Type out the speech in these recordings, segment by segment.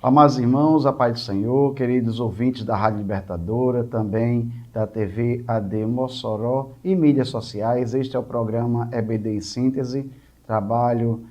Amados irmãos, a paz do Senhor, queridos ouvintes da Rádio Libertadora, também da TV AD Mossoró e mídias sociais, este é o programa EBD em Síntese, trabalho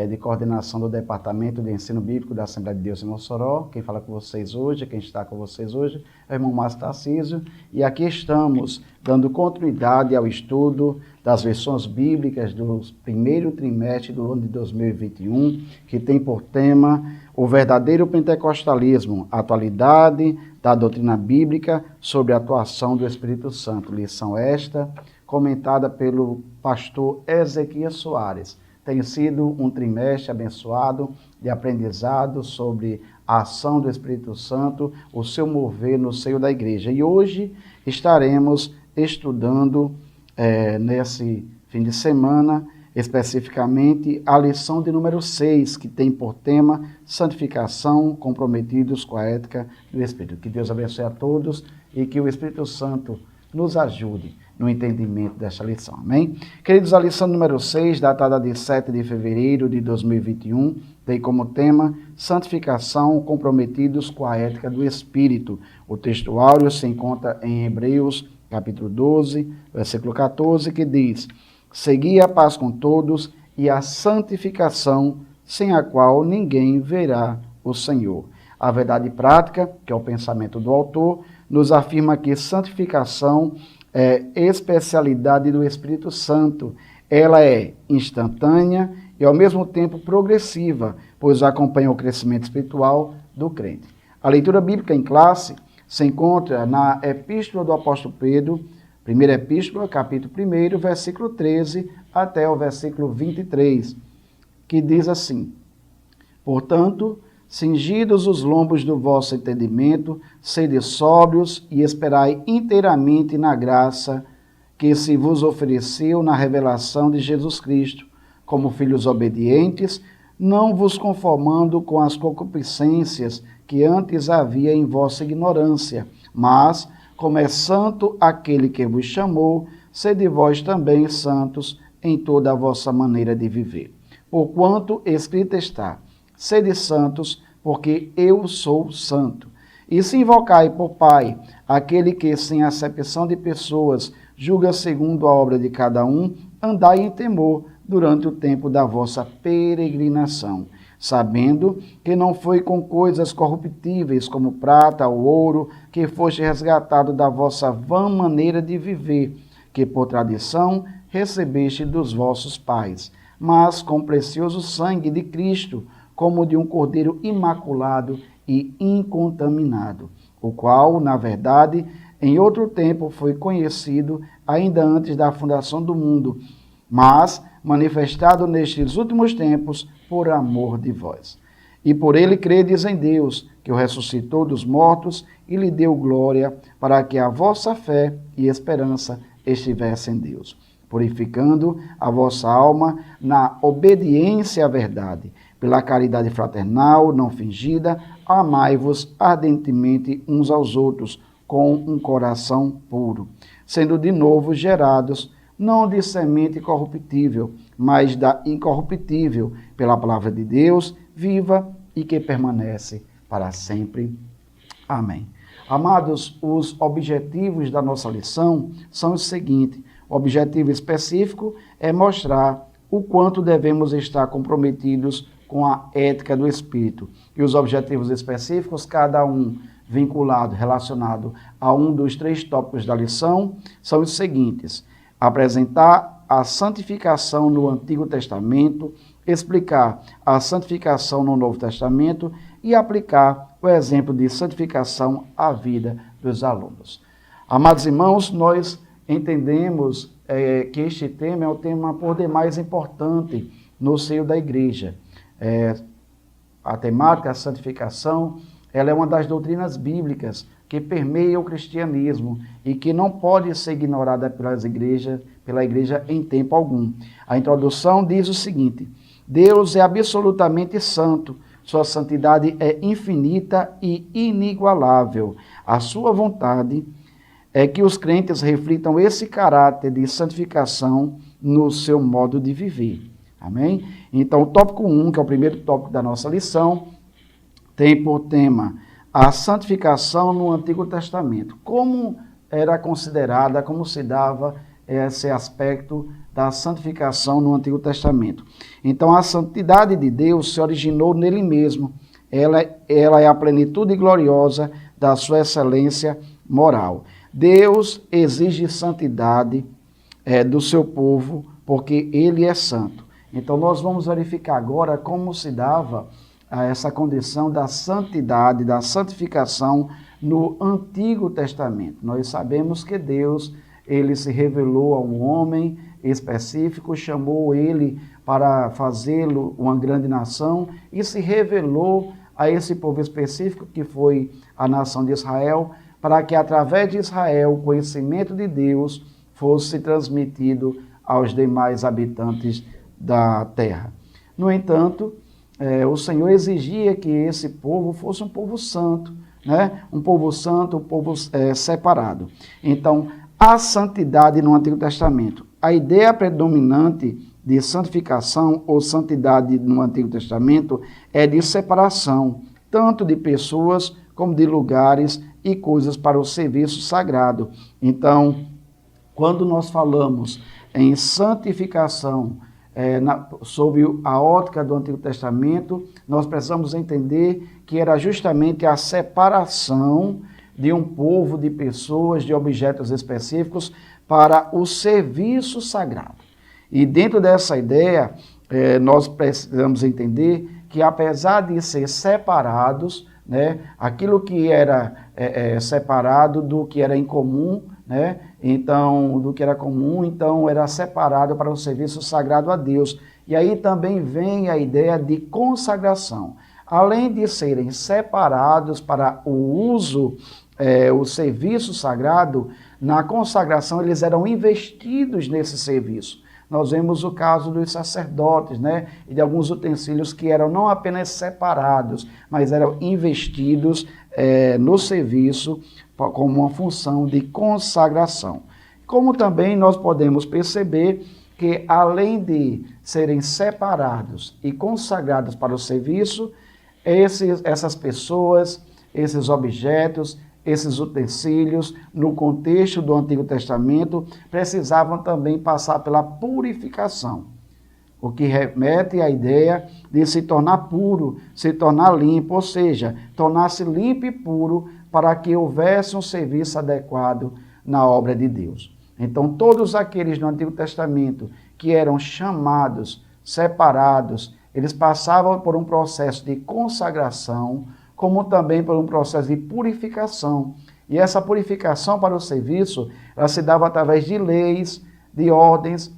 de coordenação do Departamento de Ensino Bíblico da Assembleia de Deus em Mossoró. Quem fala com vocês hoje, quem está com vocês hoje, é o irmão Márcio Tarcísio, e aqui estamos dando continuidade ao estudo das versões bíblicas do primeiro trimestre do ano de 2021, que tem por tema o verdadeiro pentecostalismo, atualidade da doutrina bíblica sobre a atuação do Espírito Santo. Lição esta, comentada pelo pastor Ezequias Soares. Tem sido um trimestre abençoado de aprendizado sobre a ação do Espírito Santo, o seu mover no seio da igreja. E hoje estaremos estudando, nesse fim de semana, especificamente a lição de número 6, que tem por tema santificação, comprometidos com a ética do Espírito. Que Deus abençoe a todos e que o Espírito Santo nos ajude no entendimento desta lição. Amém? Queridos, a lição número 6, datada de 7 de fevereiro de 2021, tem como tema santificação, comprometidos com a ética do Espírito. O texto áureo se encontra em Hebreus, capítulo 12, versículo 14, que diz: segui a paz com todos e a santificação, sem a qual ninguém verá o Senhor. A verdade prática, que é o pensamento do autor, nos afirma que santificação é especialidade do Espírito Santo. Ela é instantânea e ao mesmo tempo progressiva, pois acompanha o crescimento espiritual do crente. A leitura bíblica em classe se encontra na Epístola do Apóstolo Pedro, primeira Epístola, capítulo 1, versículo 13 até o versículo 23, que diz assim: portanto, cingidos os lombos do vosso entendimento, sede sóbrios e esperai inteiramente na graça que se vos ofereceu na revelação de Jesus Cristo, como filhos obedientes, não vos conformando com as concupiscências que antes havia em vossa ignorância, mas, como é santo aquele que vos chamou, sede vós também santos em toda a vossa maneira de viver. Porquanto escrito está: sede santos, porque eu sou santo. E se invocai por Pai aquele que, sem acepção de pessoas, julga segundo a obra de cada um, andai em temor durante o tempo da vossa peregrinação, sabendo que não foi com coisas corruptíveis como prata ou ouro que foste resgatado da vossa vã maneira de viver, que por tradição recebeste dos vossos pais, mas com precioso sangue de Cristo, como de um cordeiro imaculado e incontaminado, o qual, na verdade, em outro tempo foi conhecido, ainda antes da fundação do mundo, mas manifestado nestes últimos tempos por amor de vós. E por ele credes em Deus, que o ressuscitou dos mortos e lhe deu glória, para que a vossa fé e esperança estivessem em Deus, purificando a vossa alma na obediência à verdade. Pela caridade fraternal, não fingida, amai-vos ardentemente uns aos outros, com um coração puro, sendo de novo gerados, não de semente corruptível, mas da incorruptível, pela palavra de Deus, viva e que permanece para sempre. Amém. Amados, os objetivos da nossa lição são os seguintes. O objetivo específico é mostrar o quanto devemos estar comprometidos com a ética do Espírito. E os objetivos específicos, cada um vinculado, relacionado a um dos 3 tópicos da lição, são os seguintes: apresentar a santificação no Antigo Testamento, explicar a santificação no Novo Testamento e aplicar o exemplo de santificação à vida dos alunos. Amados irmãos, nós entendemos que este tema é o tema por demais importante no seio da igreja. A temática, a santificação, ela é uma das doutrinas bíblicas que permeia o cristianismo e que não pode ser ignorada pela igreja em tempo algum. A introdução diz o seguinte: Deus é absolutamente santo, sua santidade é infinita e inigualável. A sua vontade é que os crentes reflitam esse caráter de santificação no seu modo de viver. Amém? Então, o tópico 1, que é o primeiro tópico da nossa lição, tem por tema a santificação no Antigo Testamento. Como era considerada, como se dava esse aspecto da santificação no Antigo Testamento. Então, a santidade de Deus se originou nele mesmo. Ela é a plenitude gloriosa da sua excelência moral. Deus exige santidade do seu povo, porque ele é santo. Então, nós vamos verificar agora como se dava essa condição da santidade, da santificação no Antigo Testamento. Nós sabemos que Deus, ele se revelou a um homem específico, chamou ele para fazê-lo uma grande nação e se revelou a esse povo específico que foi a nação de Israel, para que através de Israel o conhecimento de Deus fosse transmitido aos demais habitantes da terra. No entanto, o Senhor exigia que esse povo fosse um povo santo, né? Um povo santo, um povo separado. Então, a santidade no Antigo Testamento. A ideia predominante de santificação ou santidade no Antigo Testamento é de separação, tanto de pessoas como de lugares e coisas para o serviço sagrado. Então, quando nós falamos em santificação sob a ótica do Antigo Testamento, nós precisamos entender que era justamente a separação de um povo, de pessoas, de objetos específicos para o serviço sagrado. E dentro dessa ideia, nós precisamos entender que apesar de ser separados, né, aquilo que era separado do que era incomum, né, então, do que era comum, então era separado para o serviço sagrado a Deus. E aí também vem a ideia de consagração. Além de serem separados para o uso, o serviço sagrado, na consagração eles eram investidos nesse serviço. Nós vemos o caso dos sacerdotes, né, e de alguns utensílios que eram não apenas separados, mas eram investidos no serviço como uma função de consagração. Como também nós podemos perceber que, além de serem separados e consagrados para o serviço, essas pessoas, esses objetos, esses utensílios, no contexto do Antigo Testamento, precisavam também passar pela purificação, o que remete à ideia de se tornar puro, se tornar limpo, ou seja, tornar-se limpo e puro para que houvesse um serviço adequado na obra de Deus. Então, todos aqueles no Antigo Testamento que eram chamados, separados, eles passavam por um processo de consagração, como também por um processo de purificação. E essa purificação para o serviço, ela se dava através de leis, de ordens,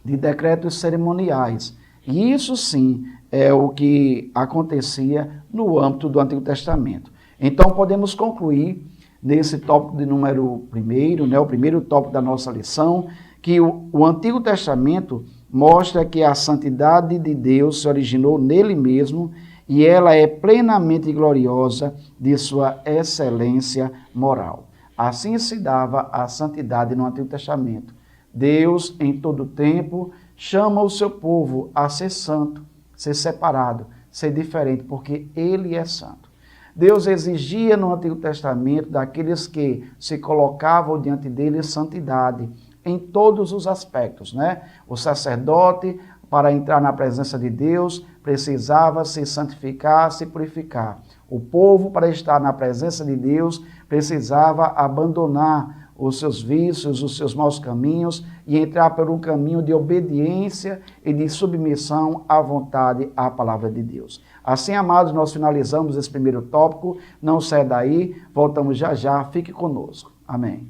de decretos cerimoniais. E isso sim é o que acontecia no âmbito do Antigo Testamento. Então podemos concluir nesse tópico de número 1, né, o primeiro tópico da nossa lição, que o Antigo Testamento mostra que a santidade de Deus se originou nele mesmo e ela é plenamente gloriosa de sua excelência moral. Assim se dava a santidade no Antigo Testamento. Deus, em todo tempo, chama o seu povo a ser santo, ser separado, ser diferente, porque ele é santo. Deus exigia no Antigo Testamento daqueles que se colocavam diante dele santidade em todos os aspectos, né? O sacerdote, para entrar na presença de Deus, precisava se santificar, se purificar. O povo, para estar na presença de Deus, precisava abandonar os seus vícios, os seus maus caminhos e entrar por um caminho de obediência e de submissão à vontade, à palavra de Deus. Assim, amados, nós finalizamos esse primeiro tópico. Não saia daí, voltamos já já, fique conosco. Amém.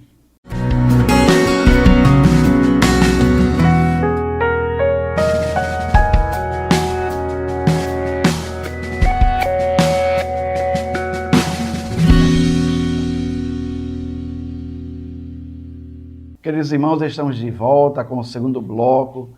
Queridos irmãos, estamos de volta com o segundo bloco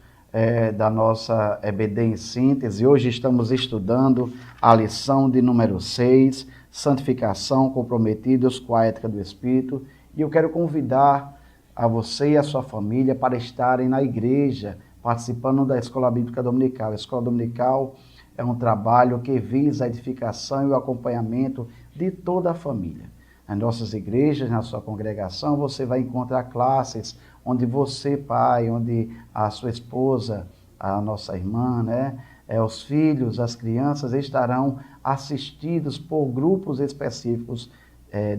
da nossa EBD em síntese. Hoje estamos estudando a lição de número 6, Santificação, comprometidos com a ética do Espírito. E eu quero convidar a você e a sua família para estarem na igreja, participando da Escola Bíblica Dominical. A Escola Dominical é um trabalho que visa a edificação e o acompanhamento de toda a família. Nas nossas igrejas, na sua congregação, você vai encontrar classes onde você, pai, onde a sua esposa, a nossa irmã, né, os filhos, as crianças estarão assistidos por grupos específicos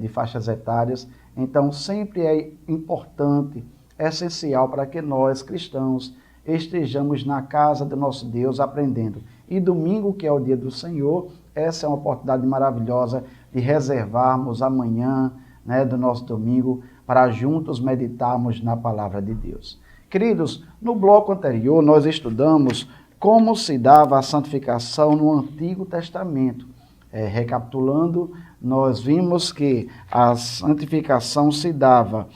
de faixas etárias. Então, sempre é importante, é essencial para que nós, cristãos, estejamos na casa do nosso Deus aprendendo. E domingo, que é o dia do Senhor, essa é uma oportunidade maravilhosa de reservarmos amanhã, né, do nosso domingo, para juntos meditarmos na palavra de Deus. Queridos, no bloco anterior nós estudamos como se dava a santificação no Antigo Testamento. Recapitulando, nós vimos que a santificação se dava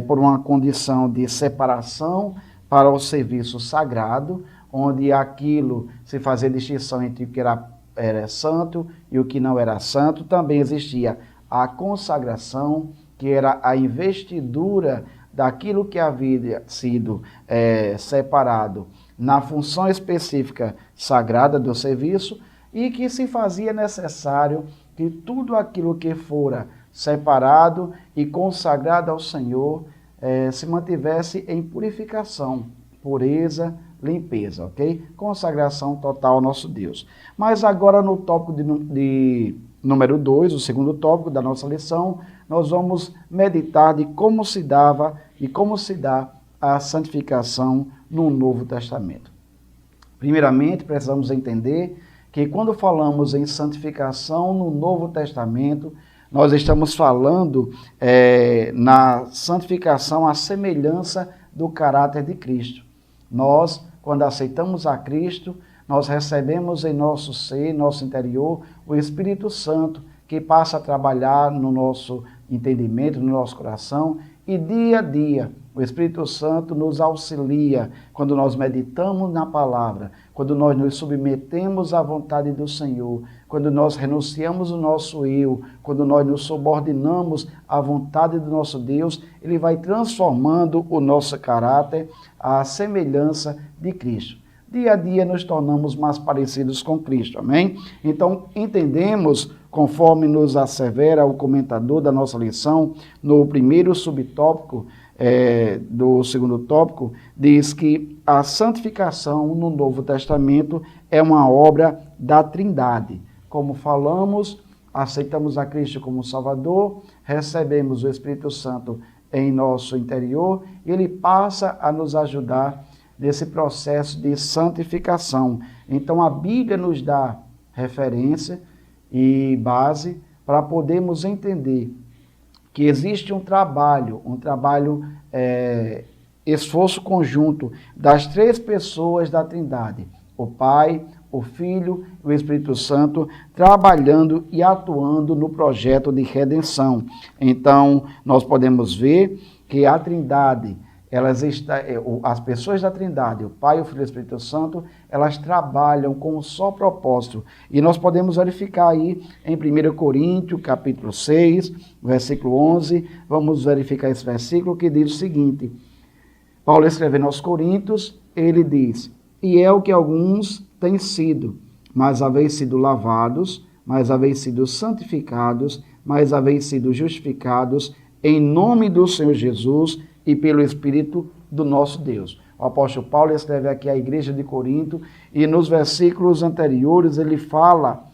por uma condição de separação para o serviço sagrado, onde aquilo se fazia distinção entre o que era santo e o que não era santo. Também existia a consagração, que era a investidura daquilo que havia sido separado na função específica sagrada do serviço, e que se fazia necessário que tudo aquilo que fora separado e consagrado ao Senhor se mantivesse em purificação, pureza, limpeza, ok? Consagração total ao nosso Deus. Mas agora no tópico de número 2, o segundo tópico da nossa lição, nós vamos meditar de como se dava e como se dá a santificação no Novo Testamento. Primeiramente, precisamos entender que quando falamos em santificação no Novo Testamento, nós estamos falando na santificação à semelhança do caráter de Cristo. Nós, quando aceitamos a Cristo, nós recebemos em nosso ser, nosso interior, o Espírito Santo, que passa a trabalhar no nosso entendimento, no nosso coração, e dia a dia o Espírito Santo nos auxilia quando nós meditamos na palavra, quando nós nos submetemos à vontade do Senhor, quando nós renunciamos o nosso eu, quando nós nos subordinamos à vontade do nosso Deus. Ele vai transformando o nosso caráter à semelhança de Cristo. Dia a dia nos tornamos mais parecidos com Cristo, amém? Então, entendemos, conforme nos assevera o comentador da nossa lição, no primeiro subtópico do segundo tópico, diz que a santificação no Novo Testamento é uma obra da Trindade. Como falamos, aceitamos a Cristo como Salvador, recebemos o Espírito Santo em nosso interior, e ele passa a nos ajudar nesse processo de santificação. Então a Bíblia nos dá referência e base para podermos entender que existe um trabalho, esforço conjunto das três pessoas da Trindade, o Pai, o Filho e o Espírito Santo, trabalhando e atuando no projeto de redenção. Então, nós podemos ver que a Trindade, as pessoas da Trindade, o Pai, o Filho e o Espírito Santo, elas trabalham com um só propósito. E nós podemos verificar aí em 1 Coríntios, capítulo 6, versículo 11, vamos verificar esse versículo que diz o seguinte: Paulo escrevendo aos Coríntios, ele diz: e é o que alguns têm sido, mas haveis sido lavados, mas haveis sido santificados, mas haveis sido justificados em nome do Senhor Jesus e pelo Espírito do nosso Deus. O apóstolo Paulo escreve aqui à igreja de Corinto, e nos versículos anteriores ele fala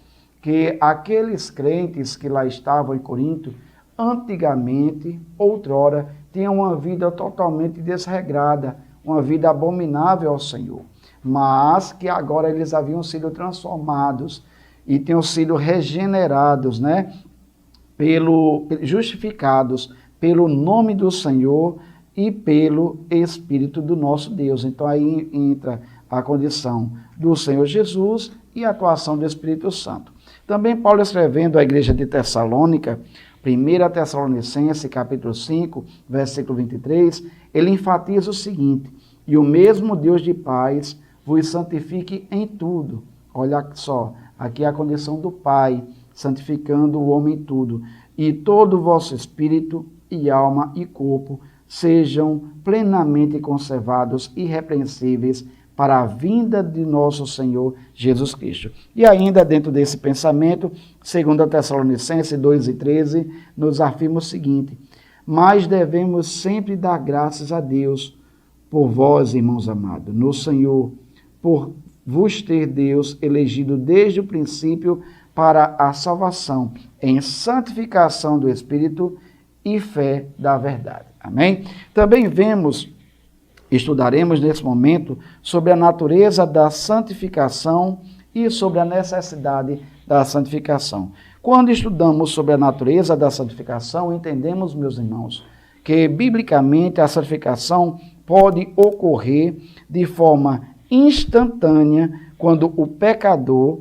que aqueles crentes que lá estavam em Corinto, antigamente, outrora, tinham uma vida totalmente desregrada, uma vida abominável ao Senhor, mas que agora eles haviam sido transformados e tinham sido regenerados, né? Justificados pelo nome do Senhor e pelo Espírito do nosso Deus. Então aí entra a condição do Senhor Jesus e a atuação do Espírito Santo. Também Paulo escrevendo à igreja de Tessalônica, 1 Tessalonicenses, capítulo 5, versículo 23, ele enfatiza o seguinte: e o mesmo Deus de paz vos santifique em tudo. Olha só, aqui é a condição do Pai, santificando o homem em tudo. E todo o vosso espírito e alma e corpo sejam plenamente conservados, irrepreensíveis, para a vinda de nosso Senhor Jesus Cristo. E ainda dentro desse pensamento, 2 Tessalonicenses 2:13, nos afirma o seguinte: mas devemos sempre dar graças a Deus por vós, irmãos amados, no Senhor, por vos ter Deus elegido desde o princípio para a salvação, em santificação do Espírito e fé da verdade. Amém? Também estudaremos nesse momento sobre a natureza da santificação e sobre a necessidade da santificação. Quando estudamos sobre a natureza da santificação, entendemos, meus irmãos, que biblicamente a santificação pode ocorrer de forma instantânea quando o pecador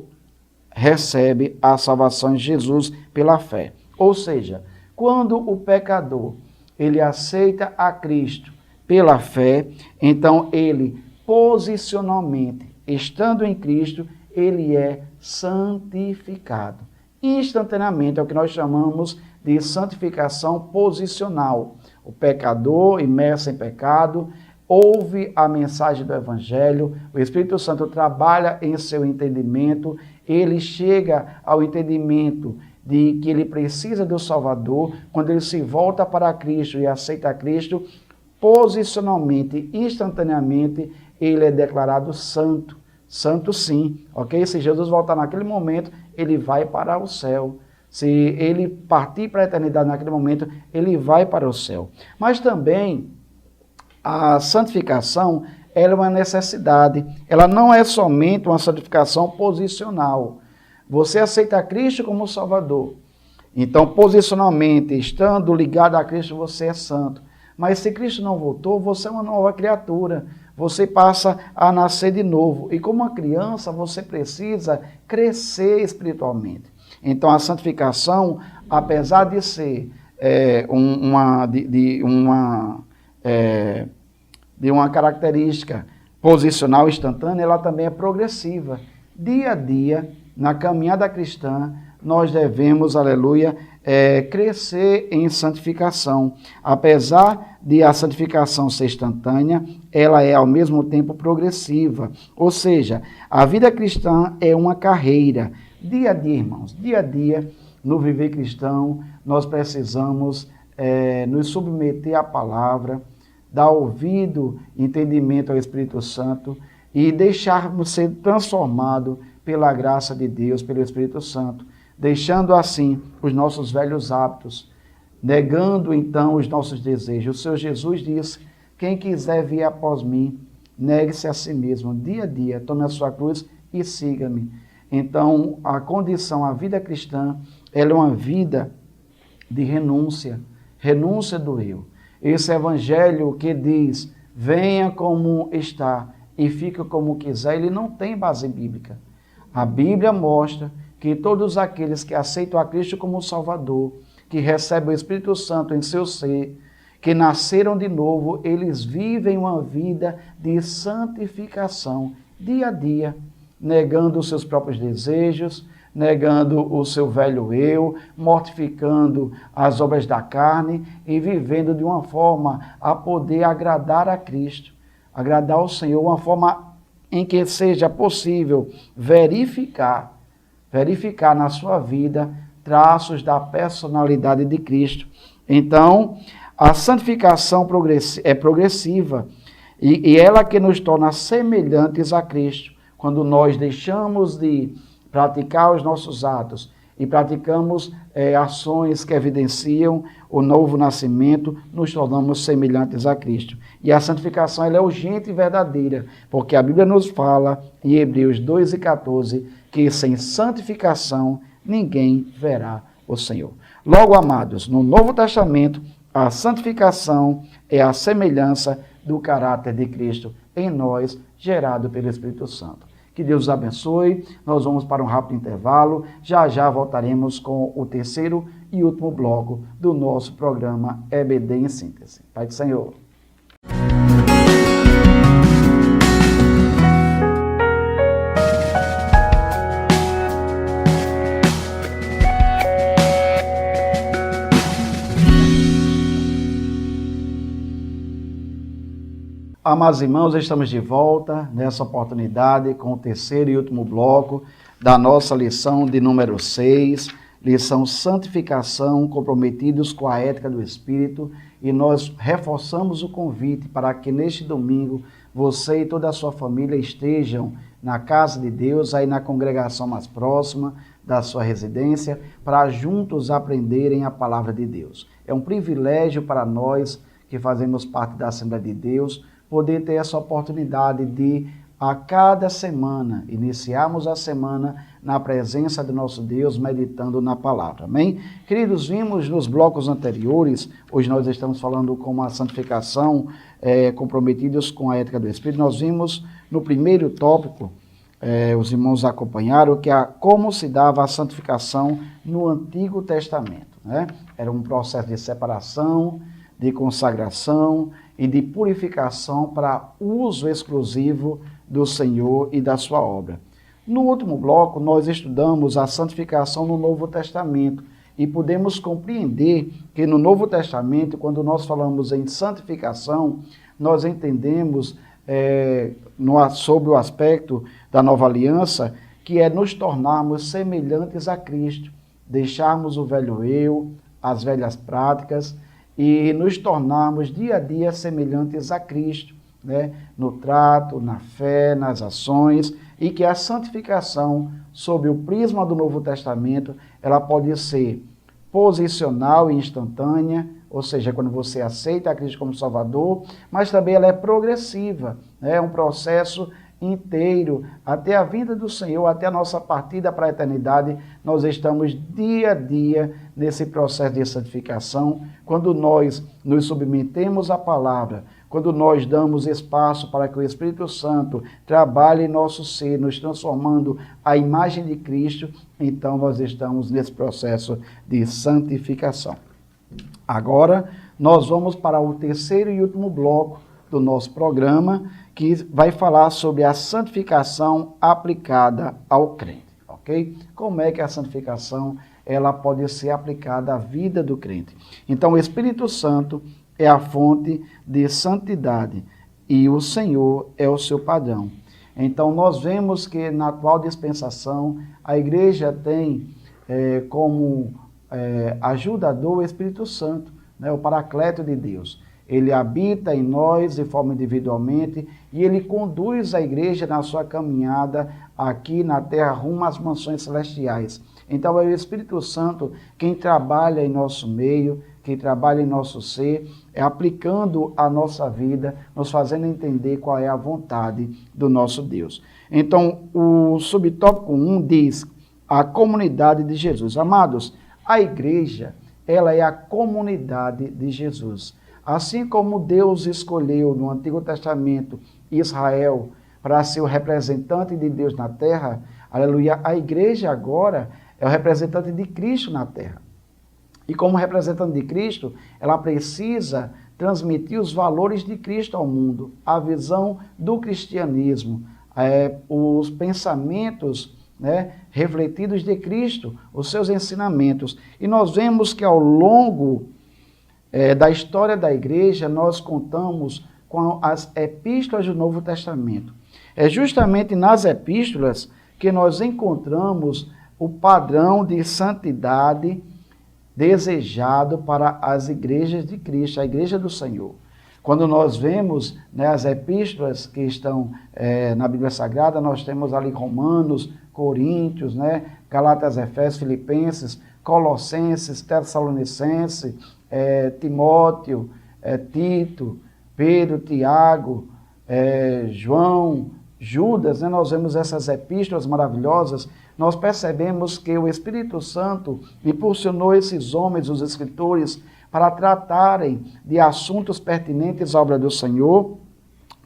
recebe a salvação em Jesus pela fé. Ou seja, quando o pecador ele aceita a Cristo pela fé, então ele posicionalmente, estando em Cristo, ele é santificado. Instantaneamente é o que nós chamamos de santificação posicional. O pecador, imerso em pecado, ouve a mensagem do Evangelho, o Espírito Santo trabalha em seu entendimento, ele chega ao entendimento de que ele precisa do Salvador. Quando ele se volta para Cristo e aceita Cristo, posicionalmente, instantaneamente, ele é declarado santo. Santo sim, ok? Se Jesus voltar naquele momento, ele vai para o céu. Se ele partir para a eternidade naquele momento, ele vai para o céu. Mas também a santificação, ela é uma necessidade. Ela não é somente uma santificação posicional. Você aceita Cristo como Salvador. Então, posicionalmente, estando ligado a Cristo, você é santo. Mas se Cristo não voltou, você é uma nova criatura. Você passa a nascer de novo. E como uma criança, você precisa crescer espiritualmente. Então, a santificação, apesar de ser de uma característica posicional instantânea, ela também é progressiva. Dia a dia, na caminhada cristã, nós devemos, aleluia, crescer em santificação. Apesar de a santificação ser instantânea, ela é ao mesmo tempo progressiva. Ou seja, a vida cristã é uma carreira. Dia a dia, irmãos, dia a dia, no viver cristão, nós precisamos nos submeter à palavra, dar ouvido, entendimento ao Espírito Santo e deixarmos ser transformados pela graça de Deus, pelo Espírito Santo, deixando assim os nossos velhos hábitos, negando então os nossos desejos. O Senhor Jesus disse: quem quiser vir após mim, negue-se a si mesmo, dia a dia, tome a sua cruz e siga-me. Então, a condição, a vida cristã, ela é uma vida de renúncia, renúncia do eu. Esse evangelho que diz, venha como está e fica como quiser, ele não tem base bíblica. A Bíblia mostra que todos aqueles que aceitam a Cristo como Salvador, que recebem o Espírito Santo em seu ser, que nasceram de novo, eles vivem uma vida de santificação, dia a dia, negando os seus próprios desejos, negando o seu velho eu, mortificando as obras da carne e vivendo de uma forma a poder agradar a Cristo, agradar ao Senhor, uma forma em que seja possível verificar na sua vida traços da personalidade de Cristo. Então, a santificação é progressiva e ela que nos torna semelhantes a Cristo. Quando nós deixamos de praticar os nossos atos e praticamos ações que evidenciam o novo nascimento, nos tornamos semelhantes a Cristo. E a santificação ela é urgente e verdadeira, porque a Bíblia nos fala em Hebreus 2:14 que sem santificação ninguém verá o Senhor. Logo, amados, no Novo Testamento, a santificação é a semelhança do caráter de Cristo em nós, gerado pelo Espírito Santo. Que Deus os abençoe. Nós vamos para um rápido intervalo. Já já voltaremos com o terceiro e último bloco do nosso programa EBD em Síntese. Pai do Senhor. Amados irmãos, estamos de volta nessa oportunidade com o terceiro e último bloco da nossa lição de número 6, lição Santificação, comprometidos com a ética do Espírito, e nós reforçamos o convite para que neste domingo você e toda a sua família estejam na casa de Deus, aí na congregação mais próxima da sua residência, para juntos aprenderem a palavra de Deus. É um privilégio para nós que fazemos parte da Assembleia de Deus, poder ter essa oportunidade de, a cada semana, iniciarmos a semana na presença do nosso Deus, meditando na palavra. Amém? Queridos, vimos nos blocos anteriores, hoje nós estamos falando com a santificação, comprometidos com a ética do Espírito. Nós vimos no primeiro tópico, os irmãos acompanharam, que como se dava a santificação no Antigo Testamento, né? Era um processo de separação, de consagração e de purificação para uso exclusivo do Senhor e da sua obra. No último bloco, nós estudamos a santificação no Novo Testamento e podemos compreender que no Novo Testamento, quando nós falamos em santificação, nós entendemos sobre o aspecto da nova aliança, que é nos tornarmos semelhantes a Cristo, deixarmos o velho eu, as velhas práticas, e nos tornarmos dia a dia semelhantes a Cristo, né? No trato, na fé, nas ações, e que a santificação, sob o prisma do Novo Testamento, ela pode ser posicional e instantânea, ou seja, quando você aceita a Cristo como Salvador, mas também ela é progressiva, né? É um processo inteiro, até a vinda do Senhor, até a nossa partida para a eternidade, nós estamos dia a dia nesse processo de santificação, quando nós nos submetemos à palavra, quando nós damos espaço para que o Espírito Santo trabalhe em nosso ser, nos transformando à imagem de Cristo, então nós estamos nesse processo de santificação. Agora, nós vamos para o terceiro e último bloco do nosso programa, que vai falar sobre a santificação aplicada ao crente, ok? Como é que a santificação ela pode ser aplicada à vida do crente? Então, o Espírito Santo é a fonte de santidade e o Senhor é o seu padrão. Então, nós vemos que na atual dispensação, a igreja tem como ajudador o Espírito Santo, né, o Paracleto de Deus. Ele habita em nós de forma individualmente e ele conduz a igreja na sua caminhada aqui na terra rumo às mansões celestiais. Então é o Espírito Santo quem trabalha em nosso meio, quem trabalha em nosso ser, aplicando a nossa vida, nos fazendo entender qual é a vontade do nosso Deus. Então o subtópico 1 diz a comunidade de Jesus. Amados, a igreja, ela é a comunidade de Jesus. Assim como Deus escolheu no Antigo Testamento Israel para ser o representante de Deus na terra, aleluia, a igreja agora é o representante de Cristo na terra. E como representante de Cristo, ela precisa transmitir os valores de Cristo ao mundo, a visão do cristianismo, os pensamentos, né, refletidos de Cristo, os seus ensinamentos. E nós vemos que ao longo da história da igreja, nós contamos com as epístolas do Novo Testamento. É justamente nas epístolas que nós encontramos o padrão de santidade desejado para as igrejas de Cristo, a igreja do Senhor. Quando nós vemos, né, as epístolas que estão na Bíblia Sagrada, nós temos ali Romanos, Coríntios, né, Galatas, Efésios, Filipenses, Colossenses, Tessalonicenses, Timóteo, Tito, Pedro, Tiago, João, Judas, né? Nós vemos essas epístolas maravilhosas, nós percebemos que o Espírito Santo impulsionou esses homens, os escritores, para tratarem de assuntos pertinentes à obra do Senhor,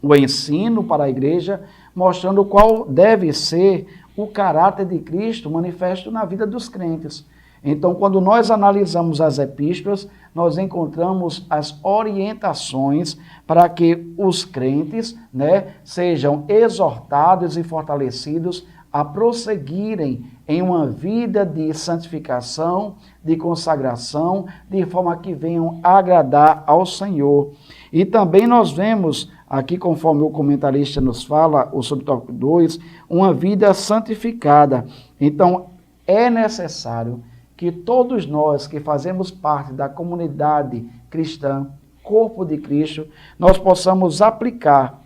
o ensino para a igreja, mostrando qual deve ser o caráter de Cristo manifesto na vida dos crentes. Então, quando nós analisamos as epístolas, nós encontramos as orientações para que os crentes, né, sejam exortados e fortalecidos a prosseguirem em uma vida de santificação, de consagração, de forma que venham agradar ao Senhor. E também nós vemos aqui conforme o comentarista nos fala, o subtópico 2, uma vida santificada. Então, é necessário que todos nós que fazemos parte da comunidade cristã, corpo de Cristo, nós possamos aplicar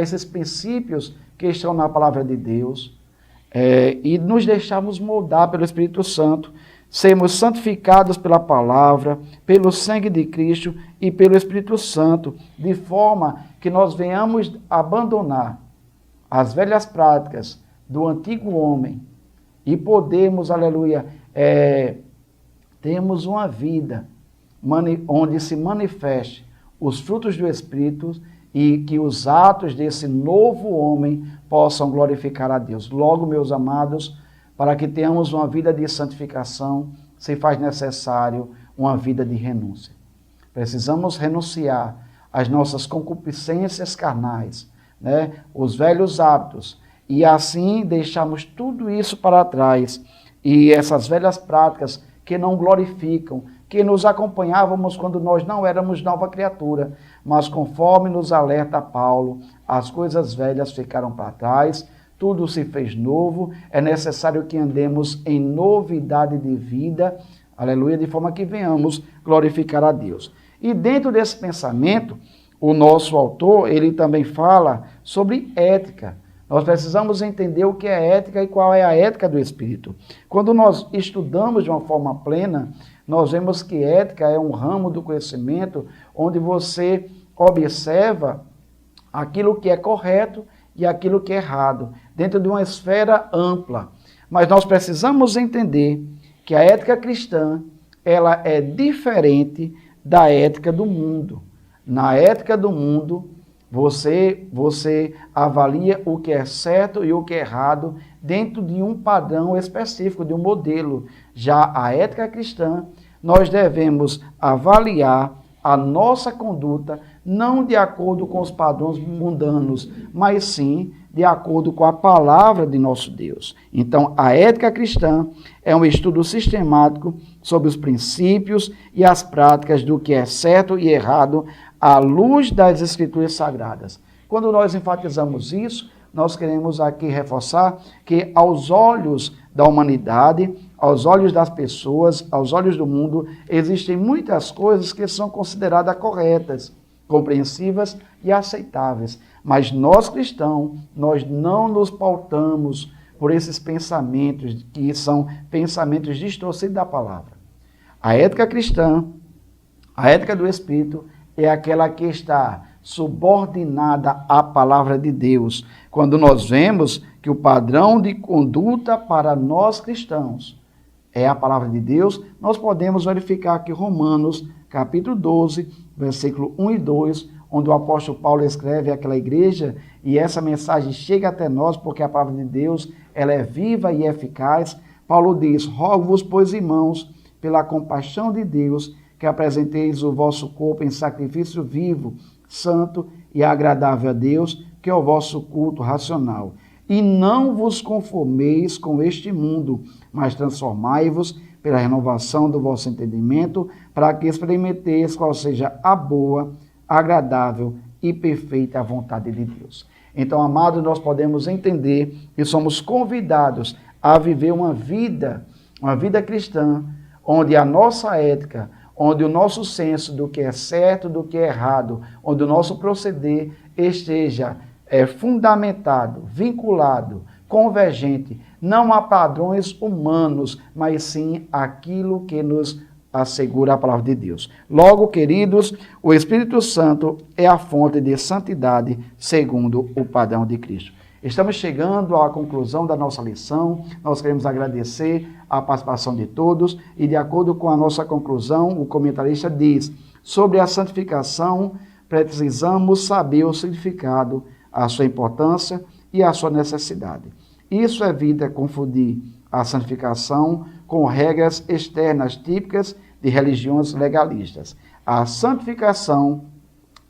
esses princípios que estão na palavra de Deus e nos deixarmos moldar pelo Espírito Santo, sermos santificados pela palavra, pelo sangue de Cristo e pelo Espírito Santo, de forma que nós venhamos abandonar as velhas práticas do antigo homem e podemos, aleluia, termos uma vida onde se manifeste os frutos do Espírito e que os atos desse novo homem possam glorificar a Deus. Logo, meus amados, para que tenhamos uma vida de santificação, se faz necessário uma vida de renúncia. Precisamos renunciar às nossas concupiscências carnais, né? Os velhos hábitos, e assim deixamos tudo isso para trás, e essas velhas práticas que não glorificam, que nos acompanhávamos quando nós não éramos nova criatura, mas conforme nos alerta Paulo, as coisas velhas ficaram para trás, tudo se fez novo, é necessário que andemos em novidade de vida, aleluia, de forma que venhamos glorificar a Deus. E dentro desse pensamento, o nosso autor, ele também fala sobre ética. Nós precisamos entender o que é ética e qual é a ética do Espírito. Quando nós estudamos de uma forma plena, nós vemos que ética é um ramo do conhecimento onde você observa aquilo que é correto e aquilo que é errado, dentro de uma esfera ampla. Mas nós precisamos entender que a ética cristã, ela é diferente da ética do mundo. Na ética do mundo, você avalia o que é certo e o que é errado dentro de um padrão específico, de um modelo. Já a ética cristã, nós devemos avaliar a nossa conduta não de acordo com os padrões mundanos, mas sim de acordo com a palavra de nosso Deus. Então, a ética cristã é um estudo sistemático sobre os princípios e as práticas do que é certo e errado à luz das Escrituras Sagradas. Quando nós enfatizamos isso, nós queremos aqui reforçar que aos olhos da humanidade, aos olhos das pessoas, aos olhos do mundo, existem muitas coisas que são consideradas corretas, compreensivas e aceitáveis. Mas nós cristãos, nós não nos pautamos por esses pensamentos que são pensamentos distorcidos da palavra. A ética cristã, a ética do Espírito, é aquela que está subordinada à palavra de Deus. Quando nós vemos que o padrão de conduta para nós cristãos é a palavra de Deus, nós podemos verificar aqui Romanos, capítulo 12, versículo 1 e 2, onde o apóstolo Paulo escreve àquela igreja, e essa mensagem chega até nós, porque a palavra de Deus ela é viva e eficaz. Paulo diz: rogo-vos, pois, irmãos, pela compaixão de Deus, que apresenteis o vosso corpo em sacrifício vivo, santo e agradável a Deus, que é o vosso culto racional. E não vos conformeis com este mundo, mas transformai-vos pela renovação do vosso entendimento, para que experimenteis qual seja a boa, agradável e perfeita vontade de Deus. Então, amados, nós podemos entender que somos convidados a viver uma vida cristã, onde a nossa ética, onde o nosso senso do que é certo, do que é errado, onde o nosso proceder esteja fundamentado, vinculado, convergente, não a padrões humanos, mas sim aquilo que nos assegura a palavra de Deus. Logo, queridos, o Espírito Santo é a fonte de santidade segundo o padrão de Cristo. Estamos chegando à conclusão da nossa lição. Nós queremos agradecer a participação de todos e, de acordo com a nossa conclusão, o comentarista diz: sobre a santificação, precisamos saber o significado, a sua importância e a sua necessidade. Isso evita confundir a santificação com regras externas típicas de religiões legalistas. A santificação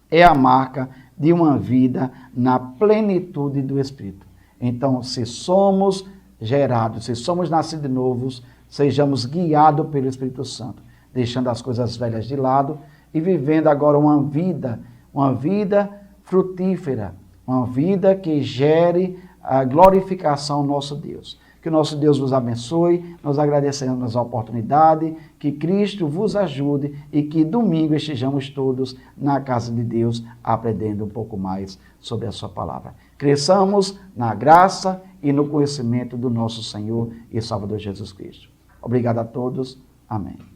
é a marca de uma vida na plenitude do Espírito. Então, se somos gerados, se somos nascidos de novos, sejamos guiados pelo Espírito Santo, deixando as coisas velhas de lado e vivendo agora uma vida frutífera, uma vida que gere a glorificação ao nosso Deus. Que o nosso Deus vos abençoe, nós agradecemos a oportunidade, que Cristo vos ajude e que domingo estejamos todos na casa de Deus aprendendo um pouco mais sobre a sua palavra. Cresçamos na graça e no conhecimento do nosso Senhor e Salvador Jesus Cristo. Obrigado a todos. Amém.